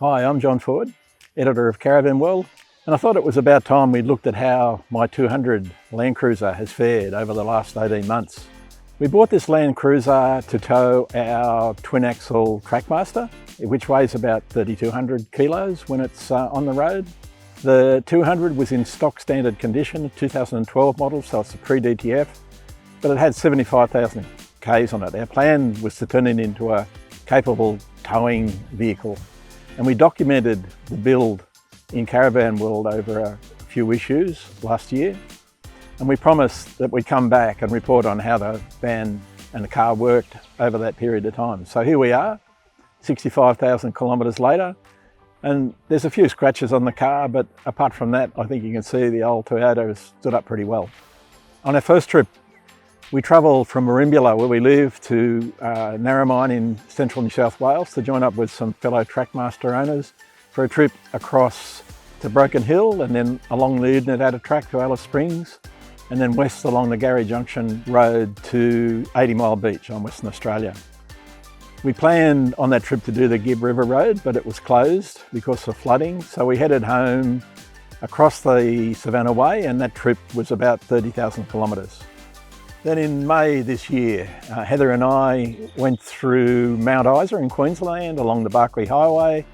Hi, I'm John Ford, editor of Caravan World, and I thought it was about time we looked at how my 200 LandCruiser has fared over the last 18 months. We bought this LandCruiser to tow our twin-axle Trackmaster, which weighs about 3,200 kilos when it's on the road. The 200 was in stock standard condition, 2012 model, so it's a pre-DTF, but it had 75,000 Ks on it. Our plan was to turn it into a capable towing vehicle, and we documented the build in Caravan World over a few issues last year, and we promised that we'd come back and report on how the van and the car worked over that period of time. So here we are, 65,000 kilometres later, and there's a few scratches on the car, but apart from that, I think you can see the old Toyota has stood up pretty well. On our first trip, we travelled from Berrima, where we live, to Narva in central New South Wales to join up with some fellow Trackmaster owners for a trip across to Broken Hill and then along the Uniden track to Alice Springs, and then west along the Gary Junction Road to 80 Mile Beach on Western Australia. We planned on that trip to do the Gibb River Road, but it was closed because of flooding, so we headed home across the Savannah Way, and that trip was about 30,000 kilometres. Then in May this year, Heather and I went through Mount Isa in Queensland along the Barkly Highway,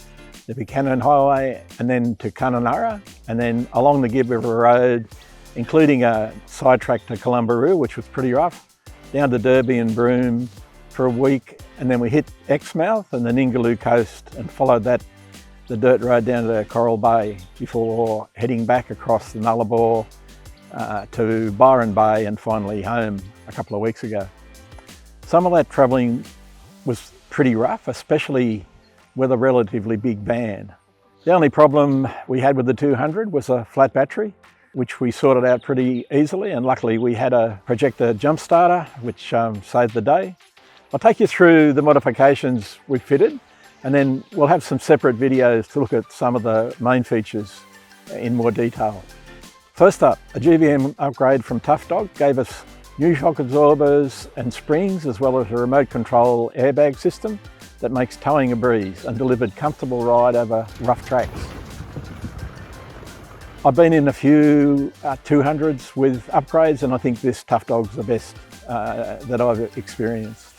the Buchanan Highway, and then to Kununurra, and then along the Gibb River Road, including a sidetrack to Columbaroo, which was pretty rough, down to Derby and Broome for a week, and then we hit Exmouth and the Ningaloo coast and followed the dirt road down to Coral Bay before heading back across the Nullarbor to Byron Bay and finally home a couple of weeks ago. Some of that travelling was pretty rough, especially with a relatively big van. The only problem we had with the 200 was a flat battery, which we sorted out pretty easily, and luckily we had a Projecta jump starter, which saved the day. I'll take you through the modifications we fitted, and then we'll have some separate videos to look at some of the main features in more detail. First up, a GVM upgrade from Tough Dog gave us new shock absorbers and springs, as well as a remote control airbag system that makes towing a breeze and delivered comfortable ride over rough tracks. I've been in a few 200s with upgrades, and I think this Tough Dog's the best that I've experienced.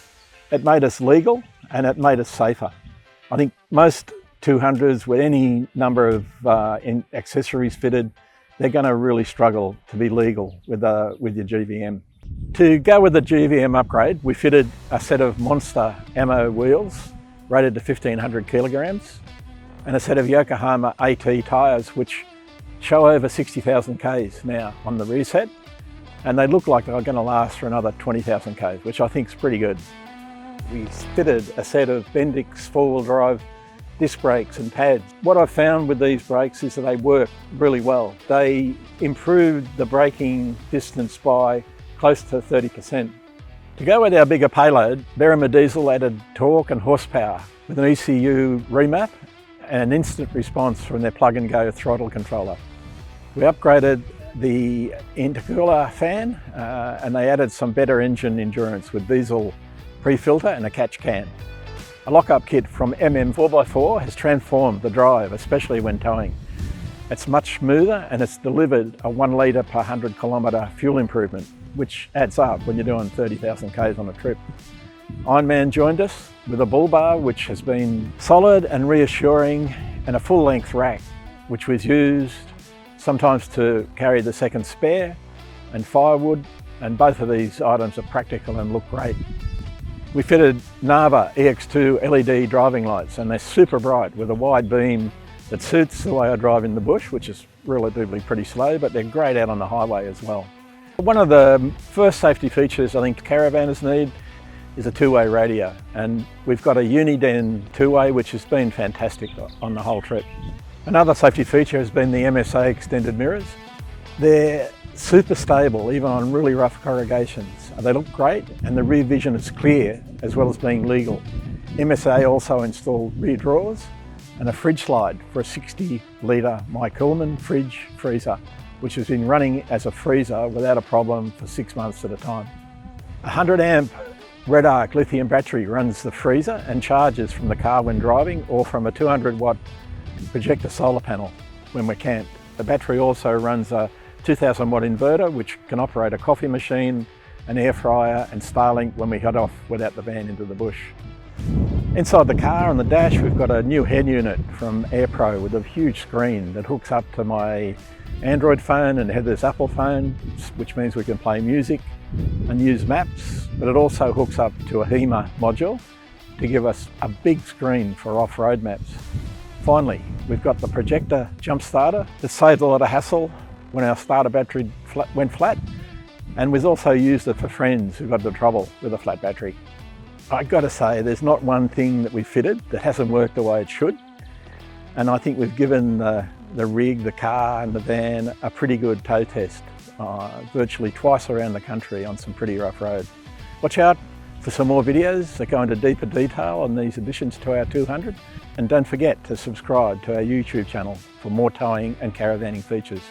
It made us legal and it made us safer. I think most 200s with any number of accessories fitted, they're going to really struggle to be legal with your GVM. To go with the GVM upgrade, we fitted a set of Monster Ammo wheels rated to 1,500 kilograms and a set of Yokohama A tyres, which show over 60,000 Ks now on the reset, and they look like they're going to last for another 20,000 Ks, which I think is pretty good. We fitted a set of Bendix four-wheel drive disc brakes and pads. What I've found with these brakes is that they work really well. They improved the braking distance by close to 30%. To go with our bigger payload, Berrima diesel added torque and horsepower with an ECU remap and an instant response from their plug-and-go throttle controller. We upgraded the intercooler fan and they added some better engine endurance with diesel pre-filter and a catch can. A lockup kit from MM4x4 has transformed the drive, especially when towing. It's much smoother and it's delivered a 1 litre per 100 kilometre fuel improvement, which adds up when you're doing 30,000 Ks on a trip. Ironman joined us with a Bullbar, which has been solid and reassuring, and a full-length rack, which was used sometimes to carry the second spare and firewood, and both of these items are practical and look great. We fitted Narva EX2 LED driving lights, and they're super bright with a wide beam that suits the way I drive in the bush, which is relatively pretty slow, but they're great out on the highway as well. One of the first safety features I think caravanners need is a two-way radio, and we've got a Uniden two-way, which has been fantastic on the whole trip. Another safety feature has been the MSA extended mirrors. They're super stable even on really rough corrugations. They look great, and the rear vision is clear as well as being legal. MSA also installed rear drawers and a fridge slide for a 60 litre My Coolman fridge freezer, which has been running as a freezer without a problem for 6 months at a time. A 100 amp REDARC lithium battery runs the freezer and charges from the car when driving or from a 200 watt Projecta solar panel when we're camped. The battery also runs a 2000 watt inverter which can operate a coffee machine, an air fryer and Starlink when we head off without the van into the bush. Inside the car on the dash we've got a new head unit from Aerpro with a huge screen that hooks up to my Android phone and Heather's Apple phone, which means we can play music and use maps, but it also hooks up to a HEMA module to give us a big screen for off-road maps. Finally, we've got the Projecta jump starter that saved a lot of hassle when our starter battery went flat, and we've also used it for friends who got into trouble with a flat battery. I've got to say, there's not one thing that we've fitted that hasn't worked the way it should, and I think we've given the rig, the car and the van a pretty good tow test, virtually twice around the country on some pretty rough road. Watch out for some more videos that go into deeper detail on these additions to our 200, and don't forget to subscribe to our YouTube channel for more towing and caravanning features.